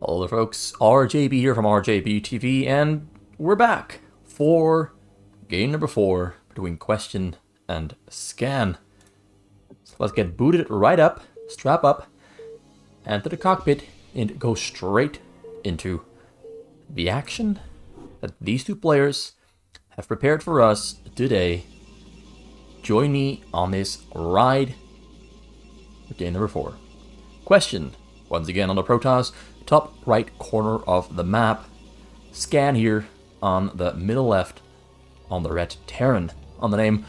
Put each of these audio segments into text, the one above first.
Hello there folks, RJB here from RJB TV, and we're back for game number 4 between Question and Scan. So let's get booted right up, strap up, enter the cockpit, and go straight into the action that these two players have prepared for us today. Join me on this ride for game number 4. Question, once again on the Protoss, top right corner of the map. Scan here on the middle left on the red Terran on the name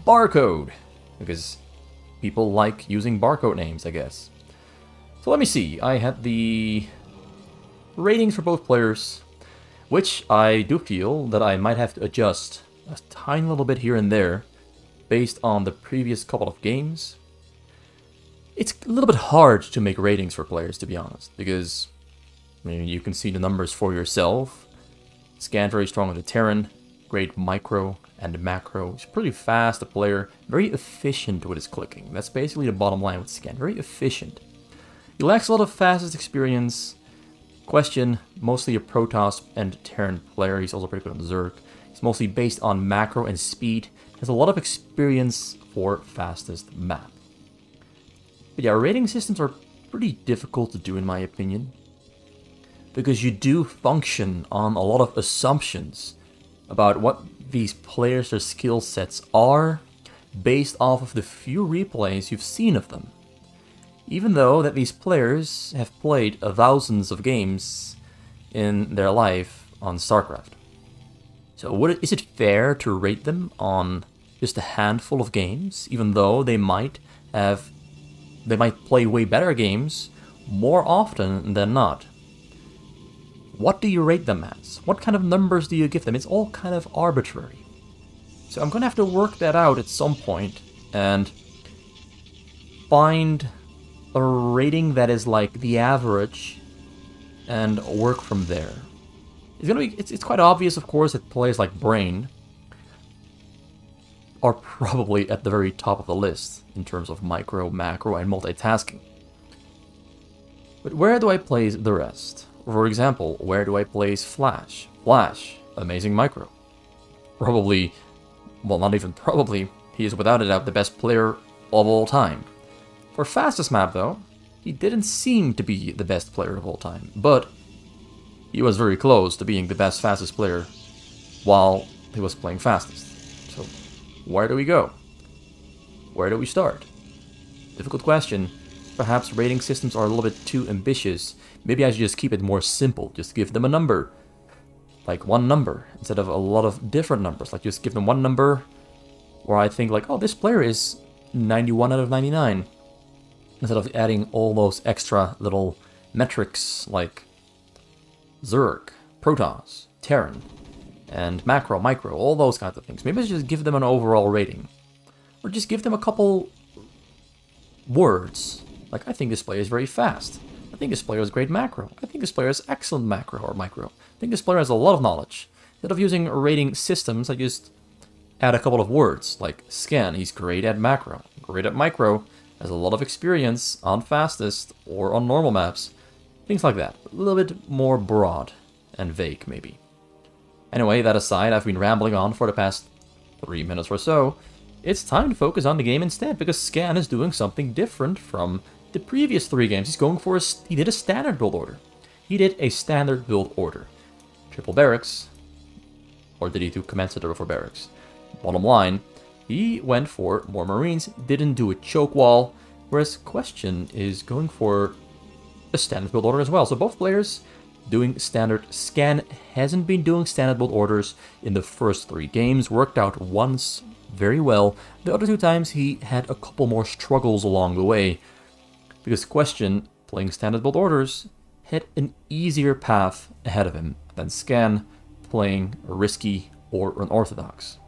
Barcode, because people like using barcode names, I guess. So let me see, I had the ratings for both players, which I do feel that I might have to adjust a tiny little bit here and there based on the previous couple of games. It's a little bit hard to make ratings for players, to be honest, because I mean, you can see the numbers for yourself. Scan very strong on the Terran, great micro and macro. He's pretty fast a player, very efficient with his clicking. That's basically the bottom line with Scan, very efficient. He lacks a lot of fastest experience. Question, mostly a Protoss and Terran player. He's also pretty good on Zerg. He's mostly based on macro and speed. Has a lot of experience for fastest map. But yeah, rating systems are pretty difficult to do in my opinion, because you do function on a lot of assumptions about what these players' their skill sets are based off of the few replays you've seen of them. Even though that these players have played thousands of games in their life on StarCraft. So is it fair to rate them on just a handful of games, even though they might play way better games more often than not? What do you rate them as? What kind of numbers do you give them? It's all kind of arbitrary. So I'm gonna have to work that out at some point and find a rating that is like the average and work from there. It's quite obvious, of course, that players like Brain are probably at the very top of the list in terms of micro, macro, and multitasking. But where do I place the rest? For example, where do I place Flash? Flash, amazing micro. Probably, well, not even probably, he is without a doubt the best player of all time. For fastest map though, he didn't seem to be the best player of all time, but he was very close to being the best fastest player while he was playing fastest. So where do we go? Where do we start? Difficult question. Perhaps rating systems are a little bit too ambitious. Maybe I should just keep it more simple. Just give them a number. Like one number, instead of a lot of different numbers. Like just give them one number where I think like, oh, this player is 91 out of 99. Instead of adding all those extra little metrics like Zerg, Protoss, Terran, and macro, micro, all those kinds of things. Maybe I should just give them an overall rating. Or just give them a couple words. Like, I think this player is very fast. I think this player has great macro. I think this player has excellent macro or micro. I think this player has a lot of knowledge. Instead of using rating systems, I just add a couple of words, like Scan, he's great at macro, great at micro, has a lot of experience on fastest or on normal maps. Things like that. A little bit more broad and vague, maybe. Anyway, that aside, I've been rambling on for the past 3 minutes or so. It's time to focus on the game instead, because Scan is doing something different from the previous 3 games. He's going for he did a standard build order. He did a standard build order. Triple barracks, or did he do command center for barracks? Bottom line, he went for more Marines, didn't do a choke wall, whereas Question is going for a standard build order as well. So both players doing standard. Scan hasn't been doing standard build orders in the first 3 games, worked out once very well. The other 2 times he had a couple more struggles along the way, because Question, playing standard build orders, had an easier path ahead of him than Scan, playing risky or unorthodox.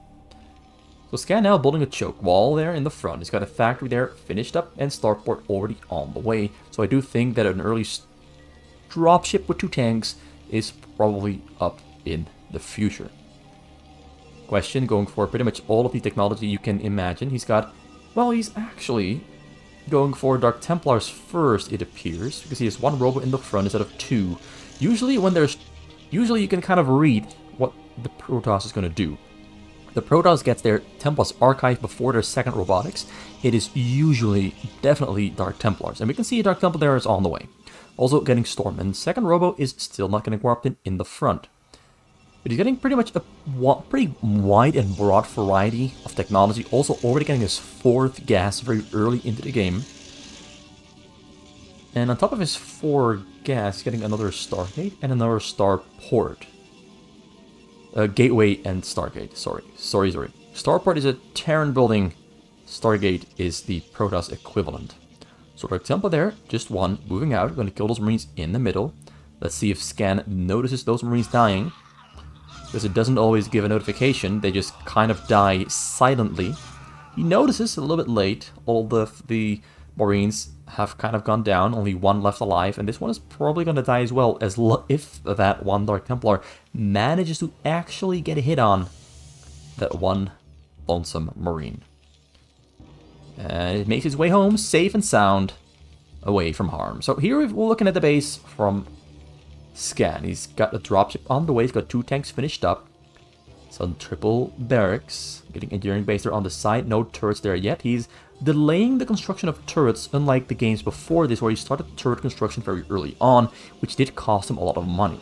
So Scan now building a choke wall there in the front. He's got a factory there finished up and starport already on the way. So I do think that an early dropship with 2 tanks is probably up in the future. Question, going for pretty much all of the technology you can imagine. He's got, well, he's actually going for Dark Templars first, it appears, because he has one robo in the front instead of two. Usually you can kind of read what the Protoss is going to do. The Protoss gets their Templars archive before their second robotics. It is usually, definitely Dark Templars. And we can see Dark Templar is on the way. Also getting Storm, and second robo is still not getting warped in the front. But he's getting pretty much a pretty wide and broad variety of technology. Also already getting his fourth gas very early into the game. And on top of his 4 gas, getting another Stargate and another Starport. Gateway and Stargate, sorry. Starport is a Terran building. Stargate is the Protoss equivalent. So Dark Templar there, just one, moving out, going to kill those Marines in the middle. Let's see if Scan notices those Marines dying. Because it doesn't always give a notification, they just kind of die silently. He notices a little bit late, all the Marines have kind of gone down, only one left alive, and this one is probably going to die as well, as if that one Dark Templar manages to actually get a hit on that one lonesome Marine. And it makes its way home, safe and sound, away from harm. So here we're looking at the base from Scan. He's got a dropship on the way, he's got 2 tanks finished up. Some triple barracks, getting engineering base there on the side, no turrets there yet. He's delaying the construction of turrets, unlike the games before this, where he started turret construction very early on, which did cost him a lot of money.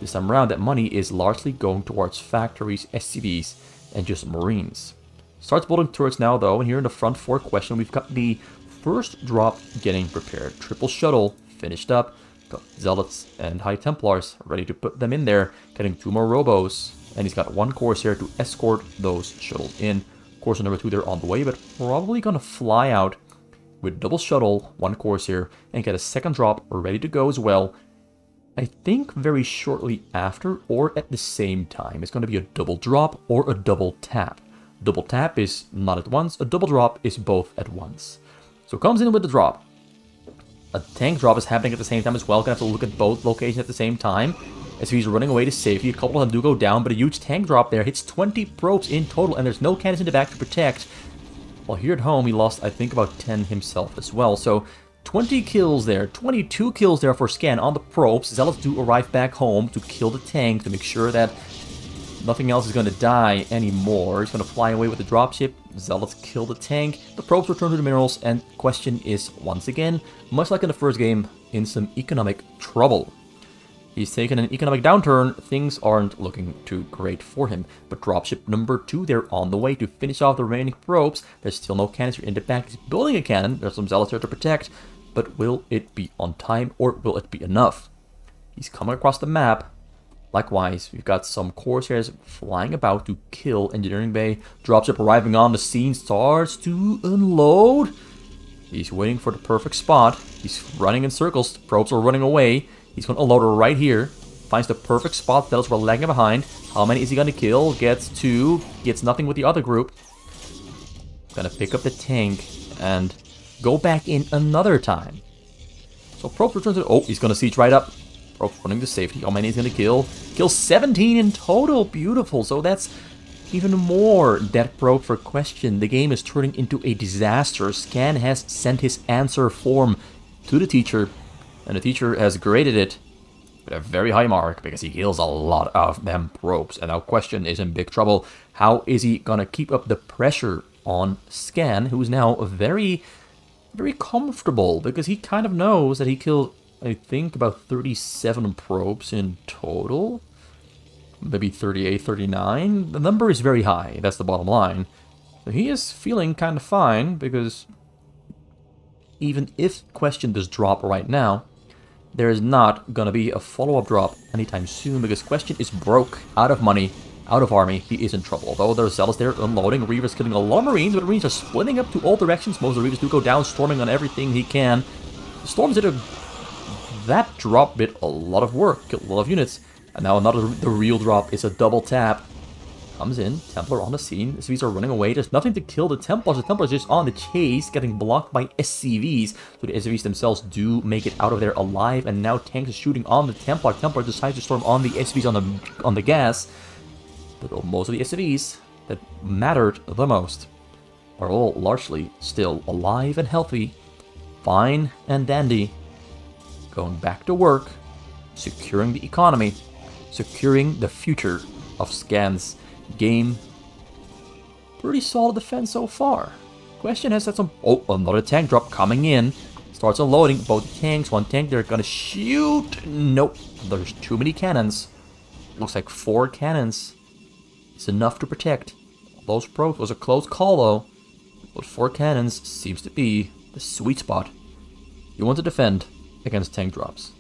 This time around, that money is largely going towards factories, SCVs, and just Marines. Starts building turrets now, though, and here in the front for question, we've got the first drop getting prepared. Triple shuttle finished up, got Zealots and High Templars ready to put them in there, getting 2 more robos, and he's got 1 Corsair to escort those shuttles in. Corsair number 2 there on the way, but probably gonna fly out with double shuttle, 1 Corsair, and get a second drop ready to go as well. I think very shortly after, or at the same time. It's gonna be a double drop or a double tap. Double tap is not at once, a double drop is both at once. So comes in with the drop. A tank drop is happening at the same time as well. Gonna have to look at both locations at the same time. As he's running away to safety, a couple of them do go down, but a huge tank drop there hits 20 probes in total, and there's no cannons in the back to protect. While here at home, he lost, I think, about 10 himself as well. So 20 kills there, 22 kills there for Scan on the probes. Zealots do arrive back home to kill the tank, to make sure that nothing else is going to die anymore. He's going to fly away with the dropship. Zealots kill the tank. The probes return to the minerals, and question is, once again, much like in the first game, in some economic trouble. He's taken an economic downturn, things aren't looking too great for him. But dropship number 2, they're on the way to finish off the remaining probes. There's still no canister in the back. He's building a cannon, there's some Zealots there to protect. But will it be on time, or will it be enough? He's coming across the map. Likewise, we've got some Corsairs flying about to kill Engineering Bay. Dropship arriving on the scene, starts to unload. He's waiting for the perfect spot. He's running in circles, the probes are running away. He's going to unload her right here. Finds the perfect spot. Zealots were lagging behind. How many is he going to kill? Gets 2. Gets nothing with the other group. Gonna pick up the tank and go back in another time. So Probes returns to... Oh, he's going to siege right up. Probes running to safety. How many is going to kill? Kill 17 in total. Beautiful. So that's even more dead probe for question. The game is turning into a disaster. Scan has sent his answer form to the teacher. And the teacher has graded it with a very high mark because he kills a lot of them probes. And now question is in big trouble. How is he gonna keep up the pressure on Scan, who's now very, very comfortable because he kind of knows that he killed, I think, about 37 probes in total. Maybe 38, 39. The number is very high. That's the bottom line. So he is feeling kind of fine because even if question does drop right now, there is not going to be a follow-up drop anytime soon because question is broke, out of money, out of army. He is in trouble. Although there's Zealots there unloading, Reaver's killing a lot of Marines, but the Marines are splitting up to all directions. Most of the Reavers do go down, storming on everything he can. The Storms did that drop bit a lot of work, killed a lot of units. And now the real drop is a double tap. Comes in, Templar on the scene. SCVs are running away. There's nothing to kill the Templars. The Templars just on the chase, getting blocked by SCVs. So the SCVs themselves do make it out of there alive. And now tanks are shooting on the Templar. Templar decides to storm on the SCVs on the gas. But most of the SCVs that mattered the most are all largely still alive and healthy fine and dandy. Going back to work, securing the economy, securing the future of Scan's game. Pretty solid defense so far. Question has had some... Oh, another tank drop coming in. Starts unloading both tanks. One tank, they're gonna shoot. Nope, there's too many cannons. Looks like 4 cannons. It's enough to protect those probes. Was a close call though. But 4 cannons seems to be the sweet spot. You want to defend against tank drops.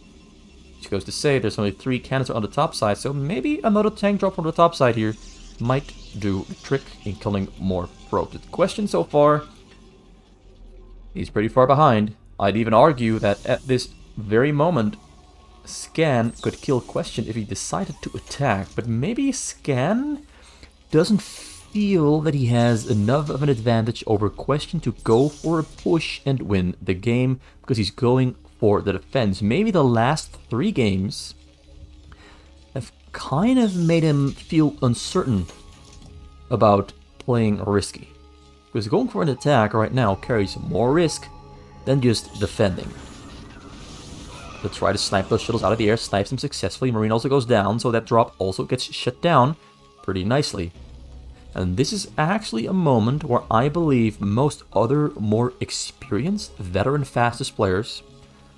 Which goes to say there's only 3 cannons on the top side, so maybe another tank drop on the top side here might do the trick in killing more probes. The question so far, he's pretty far behind. I'd even argue that at this very moment, Scan could kill Question if he decided to attack, but maybe Scan doesn't feel that he has enough of an advantage over Question to go for a push and win the game, because he's going for the defense. Maybe the last 3 games have kind of made him feel uncertain about playing risky. Because going for an attack right now carries more risk than just defending. To try to snipe those shuttles out of the air, snipes them successfully. Marine also goes down, so that drop also gets shut down pretty nicely. And this is actually a moment where I believe most other more experienced, veteran fastest players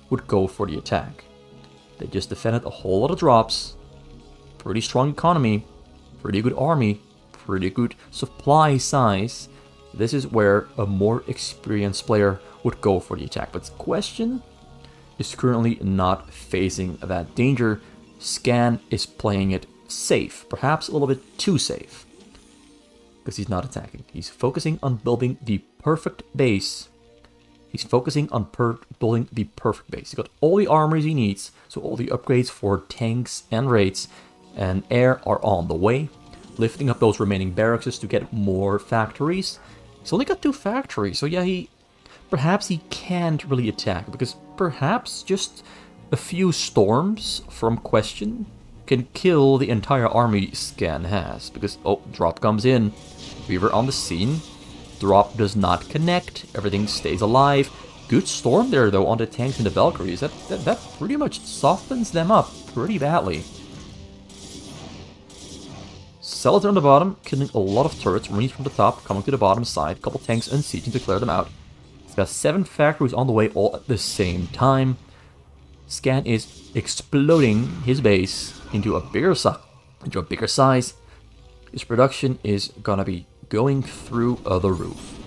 would go for the attack. They just defended a whole lot of drops, pretty strong economy, pretty good army, pretty good supply size. This is where a more experienced player would go for the attack. But Question is currently not facing that danger. Scan is playing it safe, perhaps a little bit too safe, because he's not attacking. He's focusing on building the perfect base. He's focusing on building the perfect base. He's got all the armories he needs, so all the upgrades for tanks and raids and air are on the way. Lifting up those remaining barracks to get more factories. He's only got 2 factories, so yeah, perhaps he can't really attack, because perhaps just a few storms from Question can kill the entire army Scan has. Because, oh, drop comes in. Weaver on the scene. Drop does not connect. Everything stays alive. Good storm there, though, on the tanks and the Valkyries. That pretty much softens them up pretty badly. Cells on the bottom, killing a lot of turrets. Marines from the top, coming to the bottom side. A couple tanks unsieging to clear them out. He's got 7 factories on the way all at the same time. Scan is exploding his base into a bigger size. His production is gonna be going through the roof.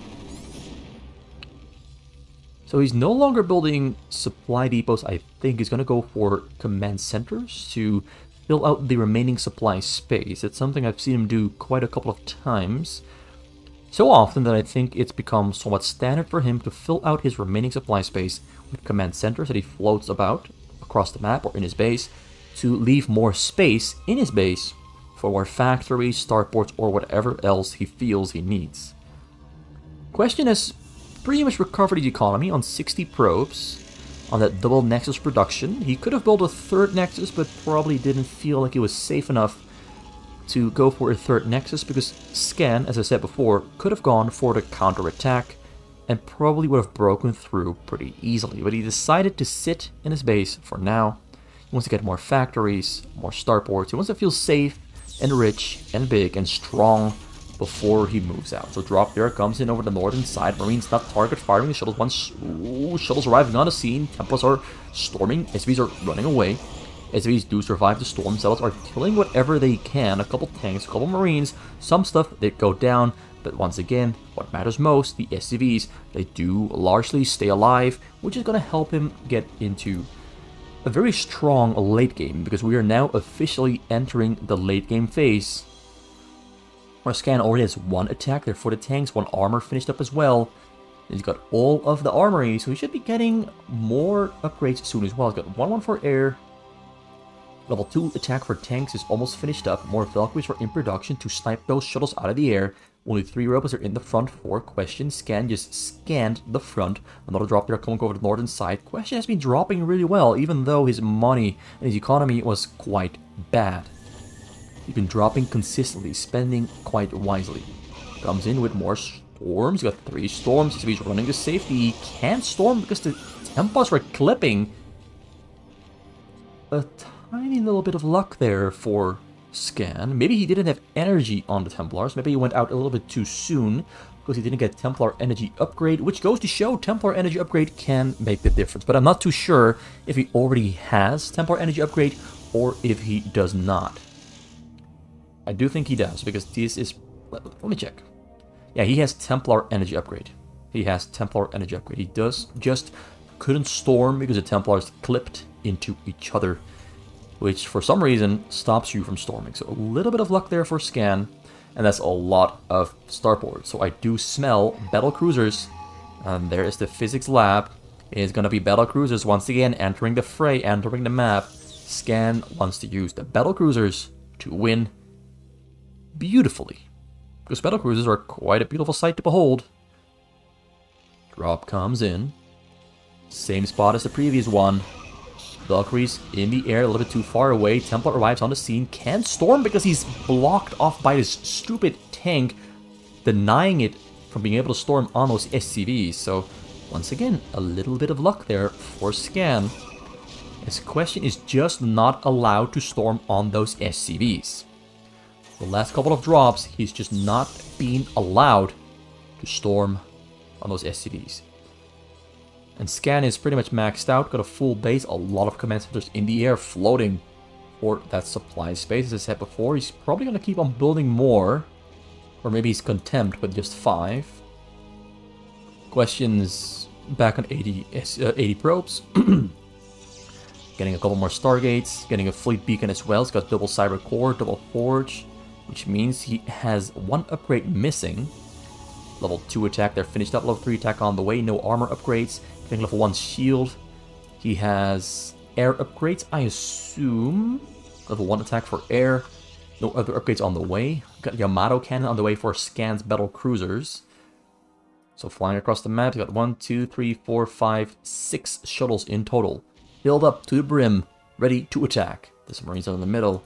So he's no longer building supply depots. I think he's gonna go for command centers to fill out the remaining supply space. It's something I've seen him do quite a couple of times. So often that I think it's become somewhat standard for him to fill out his remaining supply space with command centers that he floats about across the map or in his base, to leave more space in his base for more factories, starports, or whatever else he feels he needs. Question has pretty much recovered his economy on 60 probes on that double Nexus production. He could have built a 3rd Nexus, but probably didn't feel like it was safe enough to go for a 3rd Nexus, because Scan, as I said before, could have gone for the counter-attack and probably would have broken through pretty easily. But he decided to sit in his base for now. He wants to get more factories, more starports. He wants to feel safe and rich and big and strong before he moves out. So drop there comes in over the northern side. Marines not target firing the shuttles. Once shuttles arriving on the scene, Templars are storming. SVs are running away. SVs do survive the storm. Zealots are killing whatever they can. A couple tanks, a couple Marines, some stuff that go down. But once again, what matters most, the SCVs, they do largely stay alive, which is going to help him get into a very strong late game, because we are now officially entering the late game phase, where Scan already has 1 attack there for the tanks, 1 armor finished up as well. He's got all of the armory, so he should be getting more upgrades soon as well. He's got 1 for air. Level 2 attack for tanks is almost finished up. More Valkyries are in production to snipe those shuttles out of the air. Only 3 robots are in the front for Question. Scan just scanned the front. Another drop there coming over the northern side. Question has been dropping really well, even though his money and his economy was quite bad. He's been dropping consistently, spending quite wisely. Comes in with more storms. He's got 3 storms, so he's running to safety. He can't storm because the Templars were clipping. A tiny little bit of luck there for Scan. Maybe he didn't have energy on the Templars. Maybe he went out a little bit too soon because he didn't get Templar Energy Upgrade, which goes to show Templar Energy Upgrade can make the difference. But I'm not too sure if he already has Templar Energy Upgrade or if he does not. I do think he does, because this is... Let me check. Yeah, he has Templar Energy Upgrade. He has Templar Energy Upgrade. He just couldn't storm because the Templars clipped into each other, which for some reason stops you from storming. So a little bit of luck there for Scan, and that's a lot of starboard. So I do smell battle cruisers, and there is the physics lab. It's gonna be battle cruisers once again entering the fray, entering the map. Scan wants to use the battle cruisers to win beautifully, because battle cruisers are quite a beautiful sight to behold. Drop comes in, same spot as the previous one. Valkyries in the air, a little bit too far away. Templar arrives on the scene, can't storm because he's blocked off by this stupid tank, denying it from being able to storm on those SCVs. So once again, a little bit of luck there for Scan. His question is just not allowed to storm on those SCVs. The last couple of drops, he's just not being allowed to storm on those SCVs. And Scan is pretty much maxed out, got a full base, a lot of command centers in the air floating for that supply space. As I said before, he's probably going to keep on building more. Or maybe he's content with just 5. Questions back on 80 probes. Getting a couple more Stargates, getting a fleet beacon as well. He's got double Cyber Core, double Forge, which means he has 1 upgrade missing. Level 2 attack, they're finished up. Level 3 attack on the way, no armor upgrades. Getting level 1 shield. He has air upgrades, I assume. Level 1 attack for air. No other upgrades on the way. Got Yamato cannon on the way for Scan's battle cruisers. So flying across the map, you got 1, 2, 3, 4, 5, 6 shuttles in total. Filled up to the brim, ready to attack. The submarines are in the middle.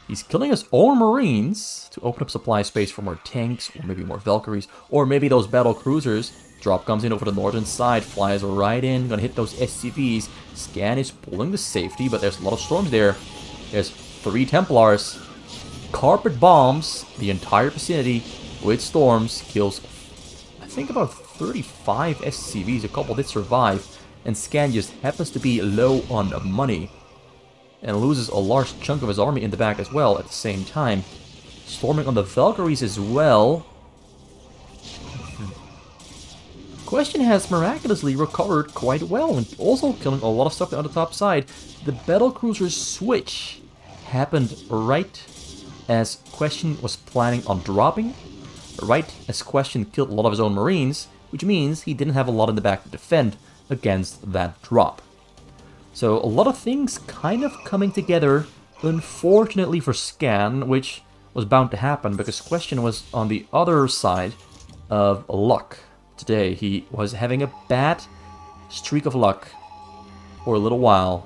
He's killing his own Marines to open up supply space for more tanks, or maybe more Valkyries, or maybe those battle cruisers. Drop comes in over the northern side, flies right in, gonna hit those SCVs. Scan is pulling the safety, but there's a lot of storms there. There's 3 Templars. Carpet bombs the entire vicinity with storms. Kills, I think, about 35 SCVs. A couple did survive. And Scan just happens to be low on money, and loses a large chunk of his army in the back as well at the same time. Storming on the Valkyries as well. Question has miraculously recovered quite well, and also killing a lot of stuff on the top side. The battle cruiser's switch happened right as Question was planning on dropping, right as Question killed a lot of his own Marines, which means he didn't have a lot in the back to defend against that drop. So a lot of things kind of coming together, unfortunately for Scan, which was bound to happen because Question was on the other side of luck. Today he was having a bad streak of luck for a little while.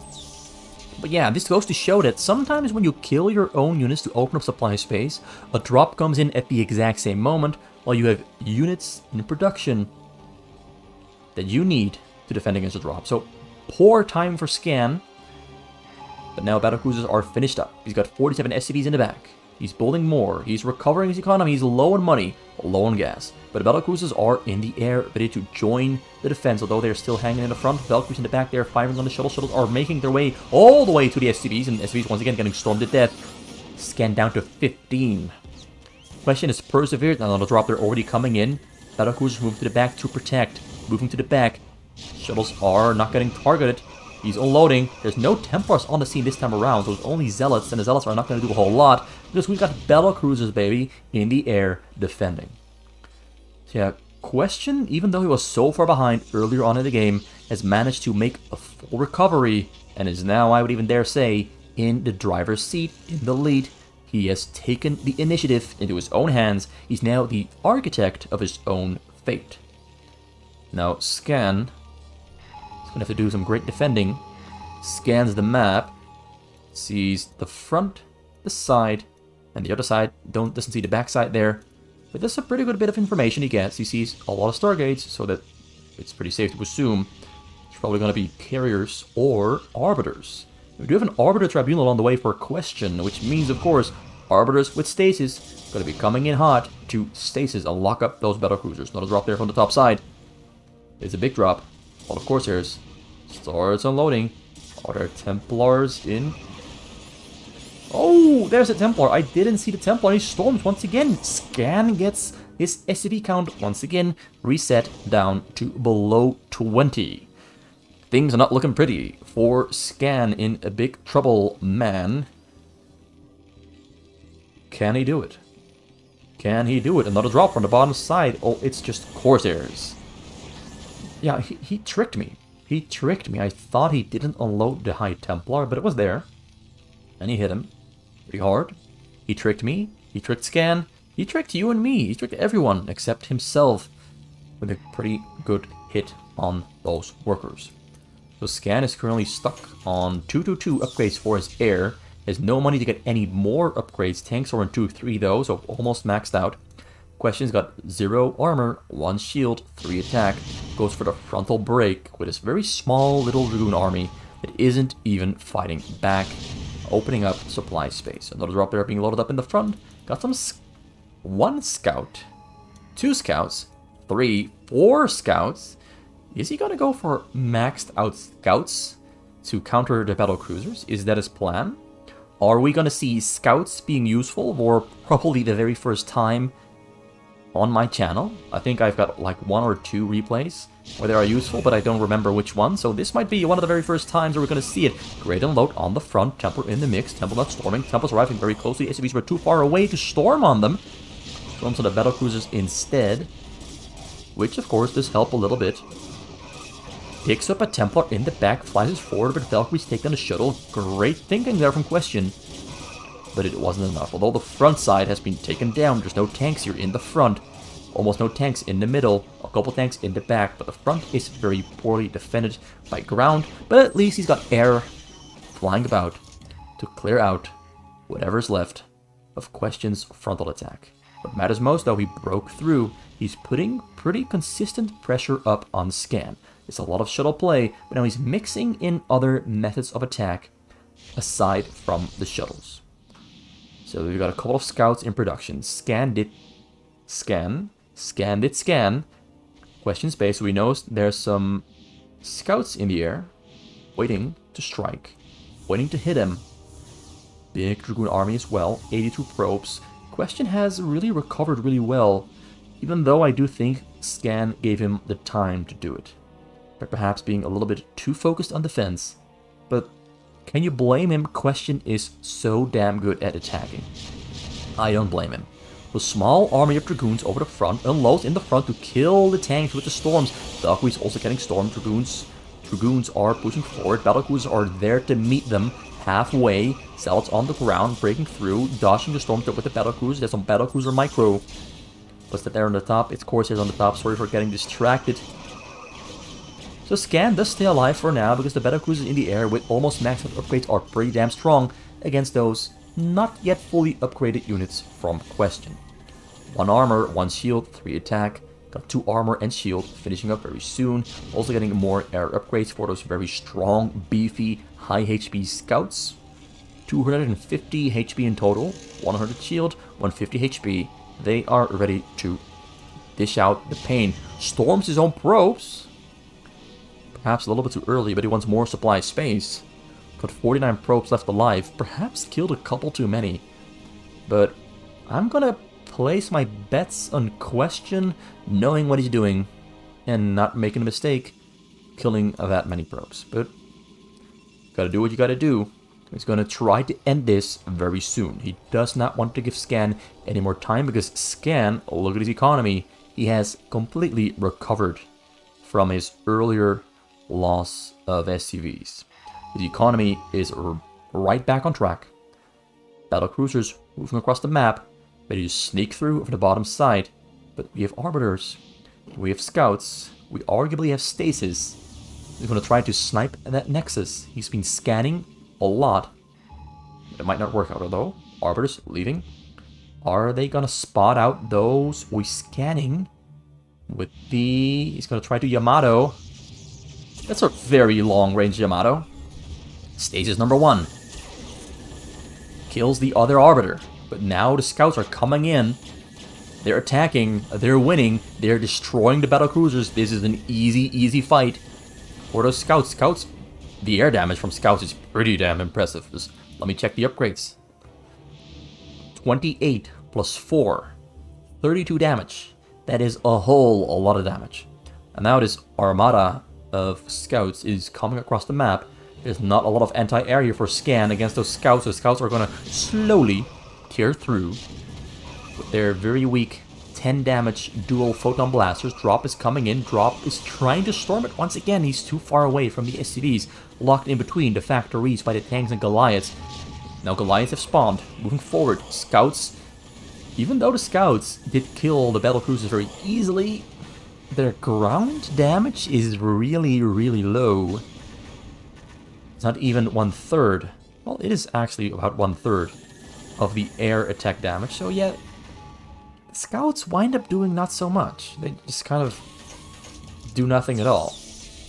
But yeah, this goes to show that sometimes when you kill your own units to open up supply space, a drop comes in at the exact same moment while you have units in production that you need to defend against a drop. So poor time for Scan, but now battlecruisers are finished up. He's got 47 SCVs in the back. He's building more. He's recovering his economy. He's low on money, low on gas. But the battlecruisers are in the air, ready to join the defense. Although they're still hanging in the front, Valkyries in the back, they're firing on the shuttle. Shuttles are making their way all the way to the SCVs, and SCVs once again getting stormed to death. Scan down to 15. Question is persevered, and on the drop they're already coming in. Battlecruisers move to the back to protect. Moving to the back. Shuttles are not getting targeted. He's unloading. There's no Templars on the scene this time around. There's only Zealots, and the Zealots are not going to do a whole lot because we've got battle cruisers, baby, in the air defending. So yeah, Question, even though he was so far behind earlier on in the game, has managed to make a full recovery and is now, I would even dare say, in the driver's seat, in the lead. He has taken the initiative into his own hands. He's now the architect of his own fate. Now, Scan gonna have to do some great defending. Scans the map, sees the front, the side, and the other side. Doesn't see the back side there. But that's a pretty good bit of information he gets. He sees a lot of stargates, so that it's pretty safe to assume it's probably going to be carriers or arbiters. We do have an arbiter tribunal on the way for a question, which means, of course, arbiters with stasis going to be coming in hot to stasis and lock up those battle cruisers. Not a drop there from the top side. It's a big drop. Well, of course, there's starts unloading. Are there Templars in? Oh, there's a Templar. I didn't see the Templar. He storms once again. Scan gets his SCV count once again reset down to below 20. Things are not looking pretty for Scan in a big trouble, man. Can he do it? Can he do it? Another drop from the bottom side. Oh, it's just Corsairs. Yeah, he tricked me. He tricked me. I thought he didn't unload the High Templar, but it was there. And he hit him pretty hard. He tricked me. He tricked Scan. He tricked you and me. He tricked everyone except himself with a pretty good hit on those workers. So Scan is currently stuck on 222 upgrades for his air. Has no money to get any more upgrades. Tanks are in 2-3 though, so almost maxed out. Question's got 0 armor, 1 shield, 3 attack. Goes for the frontal break with this very small little Dragoon army that isn't even fighting back. Opening up supply space. Another drop there being loaded up in the front. Got some 1 scout, 2 scouts, 3, 4 scouts. Is he gonna go for maxed out scouts to counter the battle cruisers? Is that his plan? Are we gonna see scouts being useful for probably the very first time on my channel? I think I've got like 1 or 2 replays where they are useful, but I don't remember which one. So this might be one of the very first times where we're going to see it. Great unload on the front. Templar in the mix. Temple not storming. Temple's arriving very closely. SCVs were too far away to storm on them. Storms on the battle cruisers instead, which of course does help a little bit. Picks up a Templar in the back, flies it forward, but Valkyries take down the shuttle. Great thinking there from Question. But it wasn't enough. Although the front side has been taken down, there's no tanks here in the front. Almost no tanks in the middle, a couple tanks in the back, but the front is very poorly defended by ground. But at least he's got air flying about to clear out whatever's left of Question's frontal attack. What matters most, though, he broke through. He's putting pretty consistent pressure up on Scan. It's a lot of shuttle play, but now he's mixing in other methods of attack aside from the shuttles. So we've got a couple of scouts in production. Scan did scan. Scan did scan. Question space. So we know there's some scouts in the air waiting to strike, waiting to hit him. Big Dragoon army as well. 82 probes. Question has really recovered really well, even though I do think Scan gave him the time to do it. By perhaps being a little bit too focused on defense. But can you blame him? Question is so damn good at attacking. I don't blame him. The small army of Dragoons over the front unloads in the front to kill the tanks with the storms. Valkyrie's also getting storm. Dragoons are pushing forward. Battlecruisers are there to meet them halfway. Zealots on the ground, breaking through, dodging the storm with the battlecruisers. There's some battlecruiser micro. What's that there on the top? It's Corsairs on the top. Sorry for getting distracted. So Scan does stay alive for now because the battlecruisers in the air with almost maxed out upgrades are pretty damn strong against those not yet fully upgraded units from Question. 1 armor, 1 shield, 3 attack. Got 2 armor and shield, finishing up very soon. Also getting more air upgrades for those very strong, beefy, high HP scouts. 250 HP in total, 100 shield, 150 HP. They are ready to dish out the pain. Storms his own probes. Perhaps a little bit too early, but he wants more supply space. Got 49 probes left alive. Perhaps killed a couple too many. But I'm gonna place my bets on Question, knowing what he's doing, and not making a mistake killing that many probes. But gotta do what you gotta do. He's gonna try to end this very soon. He does not want to give Scan any more time because Scan, look at his economy, he has completely recovered from his earlier loss of SCVs. His economy is right back on track. Battlecruisers moving across the map, ready to sneak through over the bottom side. But we have arbiters, we have scouts, we arguably have stasis. He's going to try to snipe that nexus. He's been scanning a lot. It might not work out, although arbiters leaving. Are they gonna spot out those? We scanning with the... He's gonna try to Yamato. That's a very long-range Yamato. Stasis number 1. Kills the other Arbiter. But now the scouts are coming in. They're attacking. They're winning. They're destroying the battlecruisers. This is an easy fight for those scouts. Scouts, the air damage from scouts is pretty damn impressive. Just let me check the upgrades. 28 plus 4. 32 damage. That is a lot of damage. And now this armada of scouts is coming across the map. There's not a lot of anti-air here for scan against those scouts. The scouts are going to slowly tear through with their very weak 10 damage dual photon blasters. Drop is coming in. Drop is trying to storm it. Once again, he's too far away from the SCVs, locked in between the factories by the tanks and Goliaths. Now Goliaths have spawned. Moving forward, scouts, even though the scouts did kill the battlecruisers very easily, their ground damage is really low. It's not even 1/3. Well, it is actually about 1/3 of the air attack damage. So yeah, the scouts wind up doing not so much. They just kind of do nothing at all.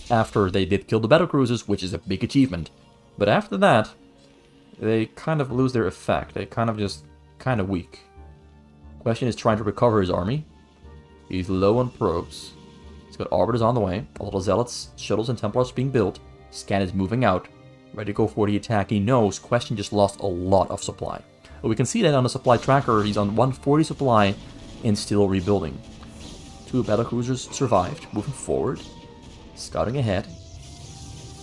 After they did kill the battlecruisers, which is a big achievement. But after that, they kind of lose their effect. They kind of weak. Question is trying to recover his army. He's low on probes. He's got arbiters on the way. A lot of zealots, shuttles, and templars being built. Scan is moving out. Ready to go for the attack. He knows Question just lost a lot of supply. But we can see that on the supply tracker. He's on 140 supply and still rebuilding. 2 battlecruisers survived. Moving forward. Scouting ahead.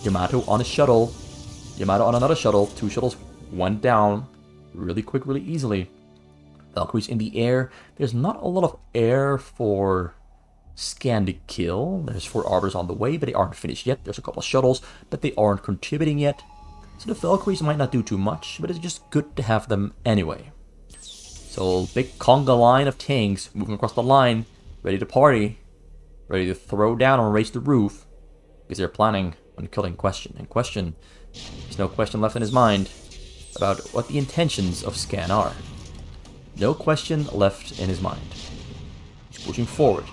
Yamato on a shuttle. Yamato on another shuttle. 2 shuttles went down. Really quick, really easily. Valkyries in the air. There's not a lot of air for Scan to kill. There's 4 arbiters on the way, but they aren't finished yet. There's a couple of shuttles, but they aren't contributing yet. So the Valkyries might not do too much, but it's just good to have them anyway. So big conga line of tanks moving across the line, ready to party, ready to throw down and raise the roof, because they're planning on killing Question. And Question, there's no question left in his mind about what the intentions of Scan are. No question left in his mind. He's pushing forward.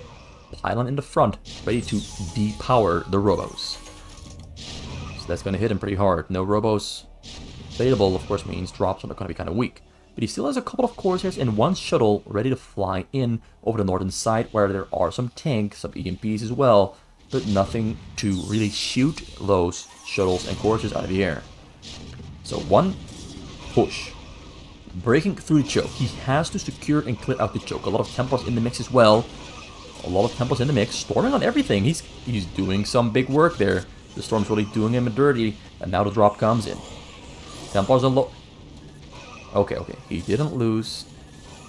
Pylon in the front, ready to depower the robos. So that's going to hit him pretty hard. No robos available, of course, means drops are going to be kind of weak. But he still has a couple of Corsairs and 1 shuttle ready to fly in over the northern side, where there are some tanks, some EMPs as well, but nothing to really shoot those shuttles and Corsairs out of the air. So 1 push. Breaking through the choke. He has to secure and clear out the choke. A lot of Templars in the mix as well. A lot of Templars in the mix. Storming on everything. He's doing some big work there. The Storm's really doing him a dirty. And now the drop comes in. Templars are low. Okay. He didn't lose.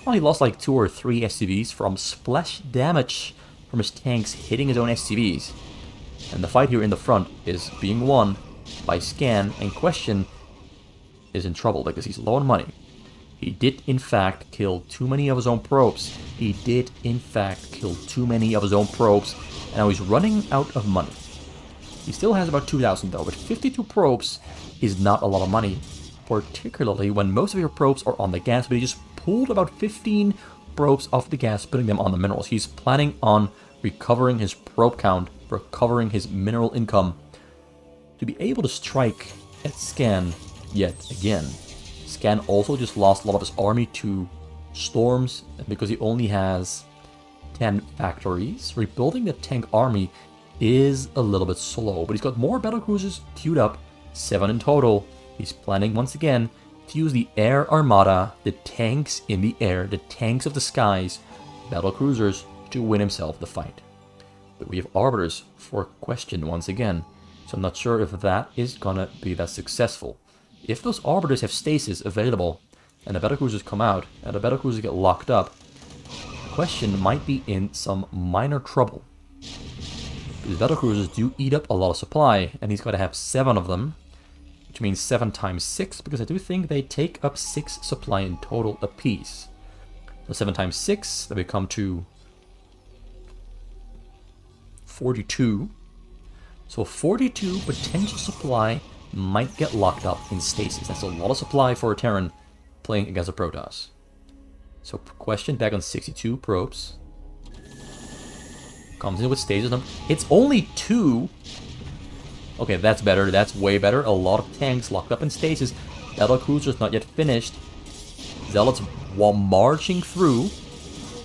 Well, he lost like 2 or 3 SCVs from splash damage from his tanks hitting his own SCVs. And the fight here in the front is being won by Scan. And Question is in trouble because he's low on money. He did, in fact, kill too many of his own probes. And now he's running out of money. He still has about 2,000 though, but 52 probes is not a lot of money. Particularly when most of your probes are on the gas, but he just pulled about 15 probes off the gas, putting them on the minerals. He's planning on recovering his probe count, recovering his mineral income, to be able to strike at Scan yet again. Scan also just lost a lot of his army to storms, and because he only has 10 factories, rebuilding the tank army is a little bit slow, but he's got more battlecruisers queued up, 7 in total. He's planning once again to use the air armada, the tanks in the air, the tanks of the skies, battlecruisers, to win himself the fight. But we have arbiters for Question once again, so I'm not sure if that is gonna be that successful. If those arbiters have stasis available, and the battlecruisers come out, and the battlecruisers get locked up, Question might be in some minor trouble. Because battlecruisers do eat up a lot of supply, and he's got to have 7 of them, which means 7 times 6, because I do think they take up 6 supply in total apiece. So 7 times 6, then we come to 42. So 42 potential supply might get locked up in stasis. That's a lot of supply for a Terran playing against a Protoss. So question back on 62 probes. Comes in with stages number. It's only 2. Okay, that's better. That's way better. A lot of tanks locked up in stasis. Battle cruisers not yet finished. Zealots while marching through.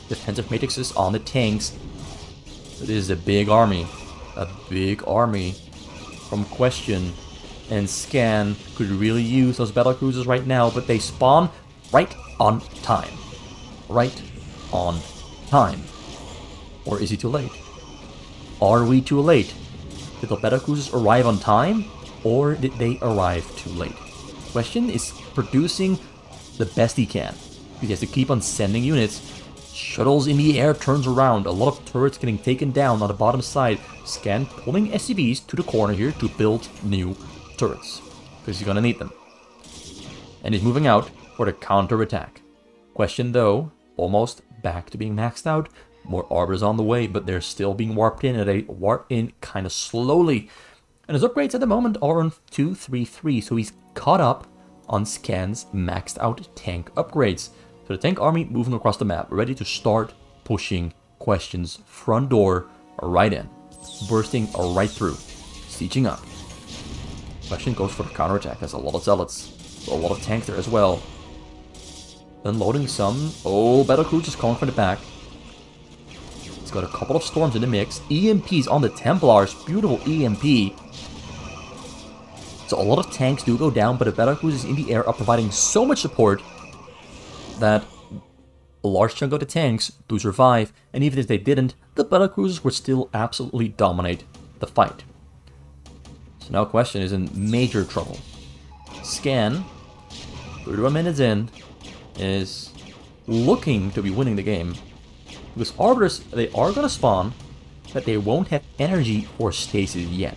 Defensive matrices on the tanks. This is a big army. A big army. From question and scan could really use those battle cruisers right now, but they spawn right on time. Right on time. Or is it too late? Are we too late? Did the battle cruisers arrive on time, or did they arrive too late? Question is producing the best he can. He has to keep on sending units. Shuttles in the air turns around. A lot of turrets getting taken down on the bottom side. Scan pulling SCVs to the corner here to build new turrets. Because he's gonna need them. And he's moving out for the counter-attack. Question though, almost back to being maxed out. More arbiters on the way, but they're still being warped in, and they warp in kind of slowly. And his upgrades at the moment are on 233, so he's caught up on Scan's maxed out tank upgrades. So the tank army moving across the map, ready to start pushing question's front door right in. Bursting right through. Sieging up. Question goes for the counterattack. There's a lot of zealots. A lot of tanks there as well. Unloading some. Oh, battle cruisers coming from the back. It's got a couple of storms in the mix. EMPs on the Templars. Beautiful EMP. So a lot of tanks do go down, but the battle cruisers in the air are providing so much support that a large chunk of the tanks do survive, and even if they didn't, the battle cruisers would still absolutely dominate the fight. So now question is in major trouble. Scan, 31 minutes in, is looking to be winning the game. Because arbiters, they are going to spawn, but they won't have energy for stasis yet.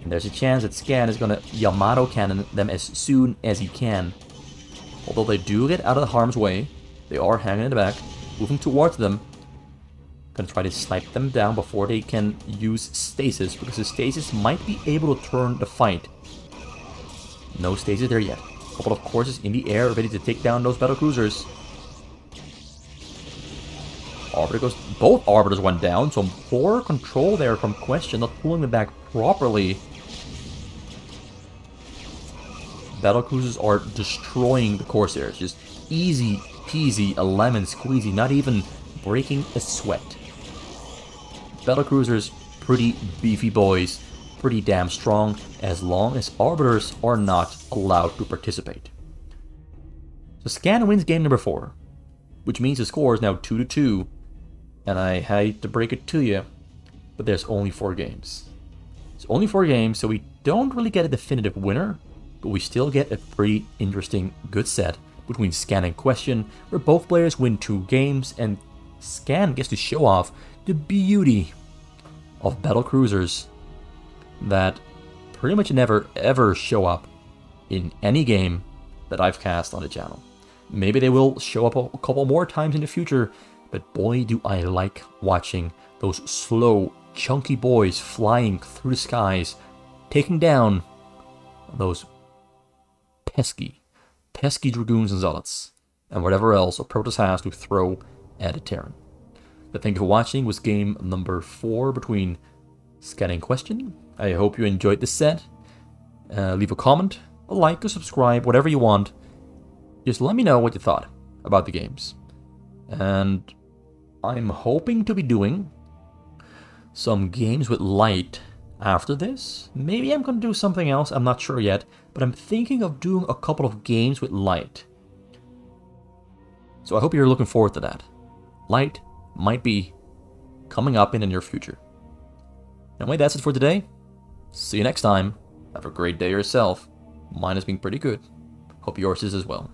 And there's a chance that Scan is going to Yamato cannon them as soon as he can. Although they do get out of harm's way, they are hanging in the back, moving towards them. Gonna try to snipe them down before they can use stasis, because the stasis might be able to turn the fight. No stasis there yet. A couple of courses in the air, ready to take down those battle cruisers. Arbiter goes. Both arbiters went down, so poor control there from question, not pulling them back properly. Battle cruisers are destroying the Corsairs. Just easy peasy, a lemon squeezy, not even breaking a sweat. Battle cruisers, pretty beefy boys, pretty damn strong, as long as arbiters are not allowed to participate. So Scan wins game number 4, which means the score is now 2-2, and I hate to break it to you, but there's only 4 games. It's only 4 games, so we don't really get a definitive winner, but we still get a pretty interesting, good set between Scan and Question, where both players win 2 games, and Scan gets to show off the beauty of battle cruisers that pretty much never ever show up in any game that I've cast on the channel. Maybe they will show up a couple more times in the future, but boy do I like watching those slow, chunky boys flying through the skies, taking down those pesky Dragoons and Zealots, and whatever else a Protoss has to throw at a Terran. But thank you for watching. Was game number 4 between Scan and Question. I hope you enjoyed this set. Leave a comment, a like, a subscribe, whatever you want. Just let me know what you thought about the games. And I'm hoping to be doing some games with light after this. Maybe I'm going to do something else, I'm not sure yet, but I'm thinking of doing a couple of games with light. So I hope you're looking forward to that. Light might be coming up in the near future. Anyway, that's it for today. See you next time. Have a great day yourself. Mine has been pretty good. Hope yours is as well.